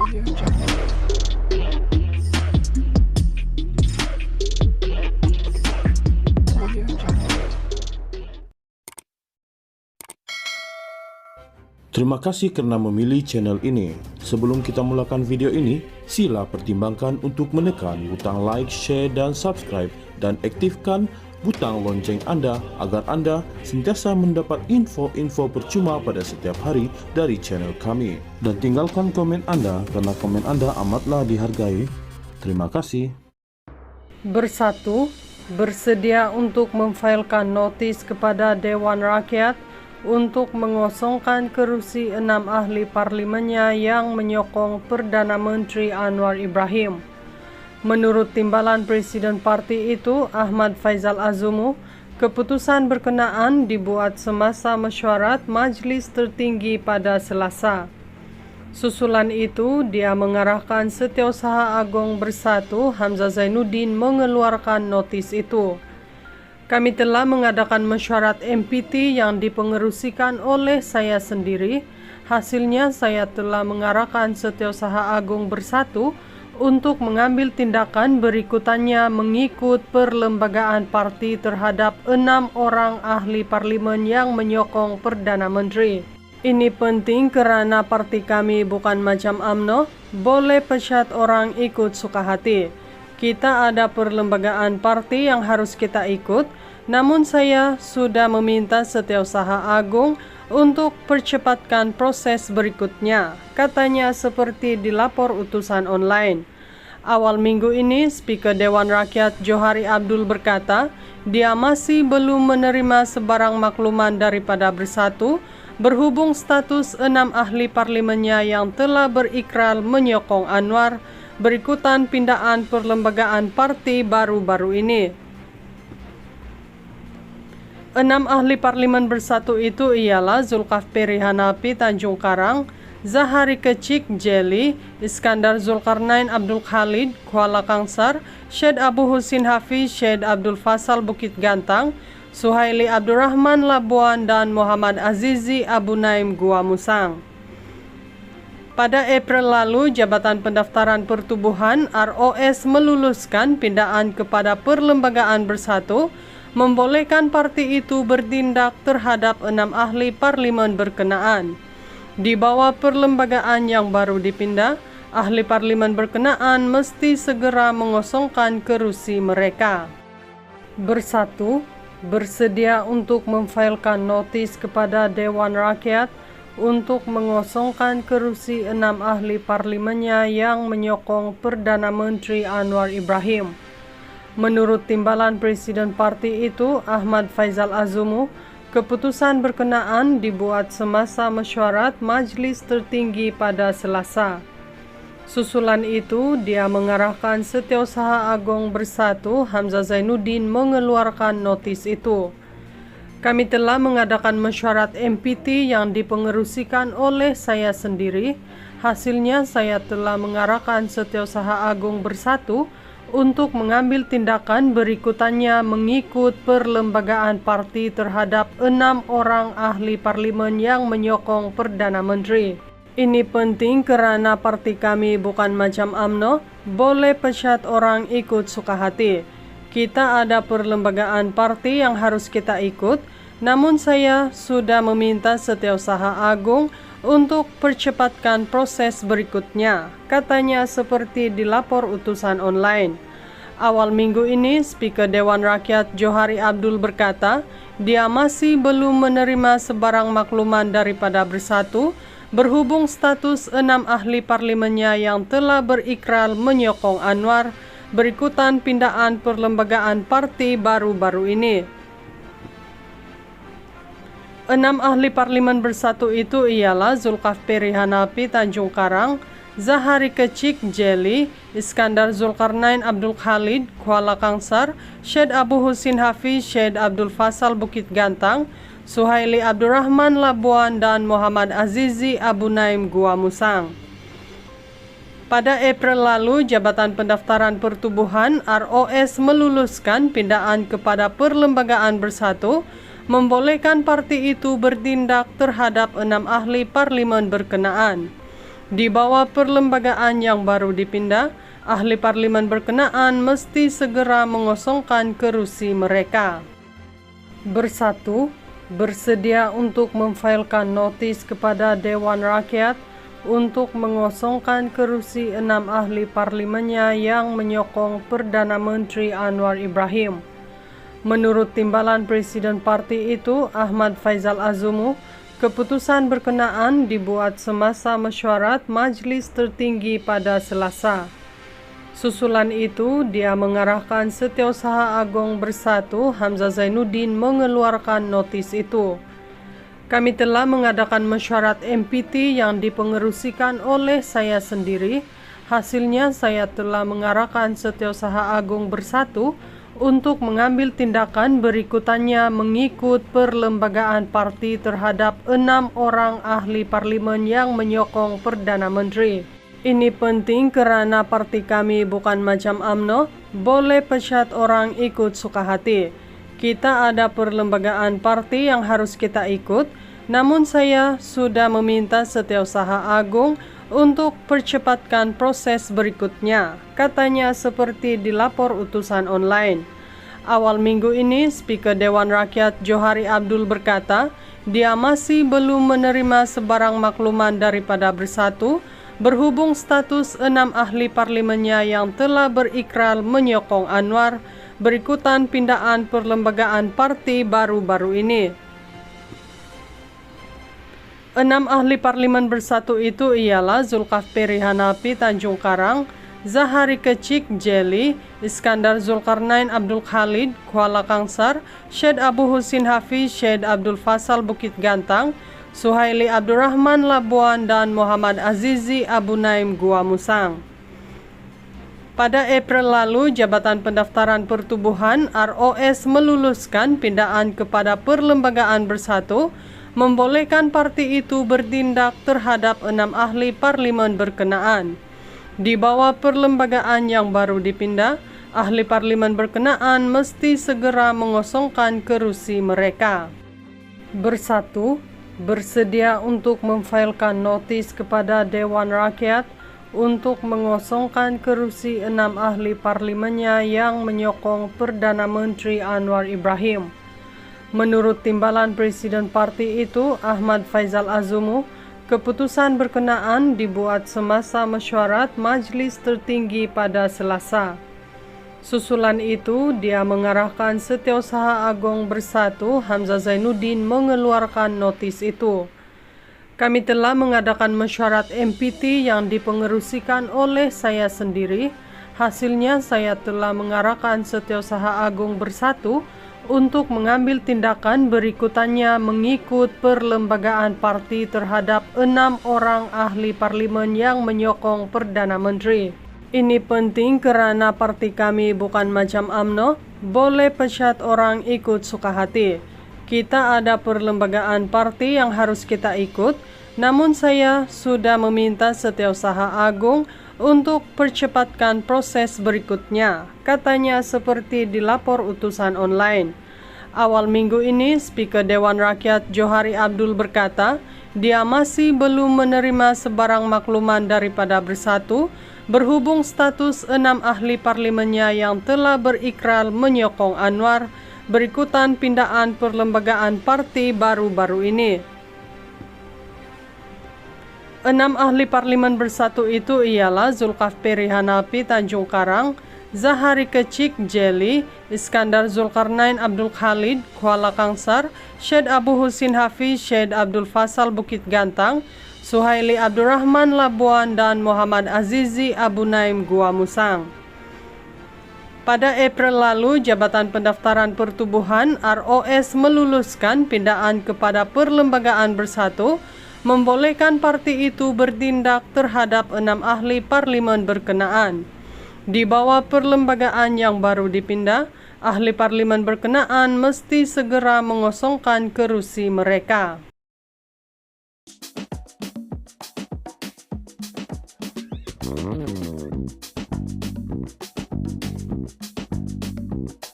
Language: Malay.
Terima kasih karena memilih channel ini. Sebelum kita mulakan video ini, sila pertimbangkan untuk menekan butang like, share, dan subscribe, dan aktifkan butang lonceng Anda agar Anda sentiasa mendapat info-info percuma pada setiap hari dari channel kami. Dan tinggalkan komen Anda karena komen Anda amatlah dihargai. Terima kasih. Bersatu, bersedia untuk memfailkan notis kepada Dewan Rakyat untuk mengosongkan kerusi 6 ahli parlimennya yang menyokong Perdana Menteri Anwar Ibrahim. Menurut timbalan Presiden Parti itu, Ahmad Faizal Azumu, keputusan berkenaan dibuat semasa mesyuarat Majlis Tertinggi pada Selasa. Susulan itu, dia mengarahkan Setiausaha Agong Bersatu Hamzah Zainuddin mengeluarkan notis itu. Kami telah mengadakan mesyuarat MPT yang dipengerusikan oleh saya sendiri. Hasilnya saya telah mengarahkan Setiausaha Agong Bersatu untuk mengambil tindakan berikutannya mengikut perlembagaan parti terhadap 6 orang ahli parlimen yang menyokong Perdana Menteri. Ini penting kerana parti kami bukan macam UMNO, boleh pecat orang ikut suka hati. Kita ada perlembagaan parti yang harus kita ikut, namun saya sudah meminta Setiausaha Agung untuk percepatkan proses berikutnya, katanya seperti dilapor utusan online. Awal minggu ini, Speaker Dewan Rakyat Johari Abdul berkata, dia masih belum menerima sebarang makluman daripada Bersatu berhubung status 6 ahli parlimennya yang telah berikrar menyokong Anwar berikutan pindaan perlembagaan parti baru-baru ini. 6 ahli parlimen Bersatu itu ialah Zulkafli Hanafi Tanjung Karang, Zahari Kecik Jeli, Iskandar Zulkarnain Abdul Khalid Kuala Kangsar, Syed Abu Husin Hafiz Syed Abdul Fasal Bukit Gantang, Suhaili Abdurrahman Labuan, dan Muhammad Azizi Abu Naim Gua Musang. Pada April lalu, Jabatan Pendaftaran Pertubuhan ROS meluluskan pindaan kepada Perlembagaan Bersatu membolehkan parti itu bertindak terhadap 6 ahli parlimen berkenaan. Di bawah perlembagaan yang baru dipindah, ahli parlimen berkenaan mesti segera mengosongkan kerusi mereka. Bersatu, bersedia untuk memfailkan notis kepada Dewan Rakyat untuk mengosongkan kerusi 6 ahli parlimennya yang menyokong Perdana Menteri Anwar Ibrahim. Menurut timbalan Presiden Parti itu, Ahmad Faizal Azumu, keputusan berkenaan dibuat semasa mesyuarat Majlis Tertinggi pada Selasa. Susulan itu, dia mengarahkan Setiausaha Agong Bersatu Hamzah Zainuddin mengeluarkan notis itu. Kami telah mengadakan mesyuarat MPT yang dipengerusikan oleh saya sendiri. Hasilnya saya telah mengarahkan Setiausaha Agong Bersatu untuk mengambil tindakan berikutannya mengikut perlembagaan parti terhadap 6 orang ahli parlimen yang menyokong Perdana Menteri. Ini penting kerana parti kami bukan macam UMNO, boleh pecat orang ikut suka hati. Kita ada perlembagaan parti yang harus kita ikut, namun saya sudah meminta Setiausaha Agung untuk percepatkan proses berikutnya, katanya seperti dilapor utusan online. Awal minggu ini, Speaker Dewan Rakyat Johari Abdul berkata, dia masih belum menerima sebarang makluman daripada Bersatu berhubung status 6 ahli parlimennya yang telah berikrar menyokong Anwar berikutan pindaan perlembagaan parti baru-baru ini. 6 ahli parlimen Bersatu itu ialah Zulkafli Hanafi Tanjung Karang, Zahari Kecik Jeli, Iskandar Zulkarnain Abdul Khalid Kuala Kangsar, Syed Abu Husin Hafiz Syed Abdul Fasal Bukit Gantang, Suhaili Abdurrahman Labuan, dan Muhammad Azizi Abu Naim Gua Musang. Pada April lalu, Jabatan Pendaftaran Pertubuhan ROS meluluskan pindaan kepada Perlembagaan Bersatu membolehkan parti itu bertindak terhadap 6 ahli parlimen berkenaan. Di bawah perlembagaan yang baru dipindah, ahli parlimen berkenaan mesti segera mengosongkan kerusi mereka. Bersatu, bersedia untuk memfailkan notis kepada Dewan Rakyat untuk mengosongkan kerusi 6 ahli parlimennya yang menyokong Perdana Menteri Anwar Ibrahim. Menurut timbalan Presiden parti itu, Ahmad Faizal Azumu, keputusan berkenaan dibuat semasa mesyuarat Majlis Tertinggi pada Selasa. Susulan itu, dia mengarahkan Setiausaha Agung Bersatu Hamzah Zainuddin mengeluarkan notis itu. Kami telah mengadakan mesyuarat MPT yang dipengerusikan oleh saya sendiri. Hasilnya saya telah mengarahkan Setiausaha Agung Bersatu untuk mengambil tindakan berikutannya mengikut perlembagaan parti terhadap 6 orang ahli parlimen yang menyokong Perdana Menteri. Ini penting kerana parti kami bukan macam UMNO, boleh pecat orang ikut suka hati. Kita ada perlembagaan parti yang harus kita ikut, namun saya sudah meminta Setiausaha Agung untuk percepatkan proses berikutnya, katanya seperti dilapor utusan online. Awal minggu ini, Speaker Dewan Rakyat Johari Abdul berkata, dia masih belum menerima sebarang makluman daripada Bersatu berhubung status 6 ahli parlimennya yang telah berikrar menyokong Anwar berikutan pindaan perlembagaan parti baru-baru ini. 6 ahli parlimen Bersatu itu ialah Zulkifli Hanafi Tanjung Karang, Zahari Kecik Jeli, Iskandar Zulkarnain Abdul Khalid Kuala Kangsar, Syed Abu Husin Hafiz Syed Abdul Fasal Bukit Gantang, Suhaili Abdurrahman Labuan dan Muhammad Azizi Abu Naim Gua Musang. Pada April lalu, Jabatan Pendaftaran Pertubuhan ROS meluluskan pindaan kepada Perlembagaan Bersatu membolehkan parti itu bertindak terhadap 6 ahli parlimen berkenaan. Di bawah perlembagaan yang baru dipindah, ahli parlimen berkenaan mesti segera mengosongkan kerusi mereka. Bersatu, bersedia untuk memfailkan notis kepada Dewan Rakyat untuk mengosongkan kerusi 6 ahli parlimennya yang menyokong Perdana Menteri Anwar Ibrahim. Menurut timbalan Presiden parti itu, Ahmad Faizal Azumu, keputusan berkenaan dibuat semasa mesyuarat Majlis Tertinggi pada Selasa. Susulan itu, dia mengarahkan Setiausaha Agung Bersatu Hamzah Zainuddin mengeluarkan notis itu. Kami telah mengadakan mesyuarat MPT yang dipengerusikan oleh saya sendiri. Hasilnya saya telah mengarahkan Setiausaha Agung Bersatu untuk mengambil tindakan berikutannya mengikut perlembagaan parti terhadap 6 orang ahli parlimen yang menyokong Perdana Menteri. Ini penting kerana parti kami bukan macam UMNO, boleh pecat orang ikut suka hati. Kita ada perlembagaan parti yang harus kita ikut, namun saya sudah meminta Setiausaha Agung untuk percepatkan proses berikutnya, katanya seperti dilapor utusan online. Awal minggu ini, Speaker Dewan Rakyat Johari Abdul berkata, dia masih belum menerima sebarang makluman daripada Bersatu berhubung status 6 ahli parlimennya yang telah berikrar menyokong Anwar berikutan pindaan perlembagaan parti baru-baru ini. 6 ahli parlimen Bersatu itu ialah Zulkifli Hanafi Tanjung Karang, Zahari Kecik Jeli, Iskandar Zulkarnain Abdul Khalid Kuala Kangsar, Syed Abu Husin Hafiz Syed Abdul Fasal Bukit Gantang, Suhaili Abdurrahman Labuan dan Muhammad Azizi Abu Naim Gua Musang. Pada April lalu, Jabatan Pendaftaran Pertubuhan ROS meluluskan pindaan kepada Perlembagaan Bersatu membolehkan parti itu bertindak terhadap 6 ahli parlimen berkenaan. Di bawah perlembagaan yang baru dipindah, ahli parlimen berkenaan mesti segera mengosongkan kerusi mereka.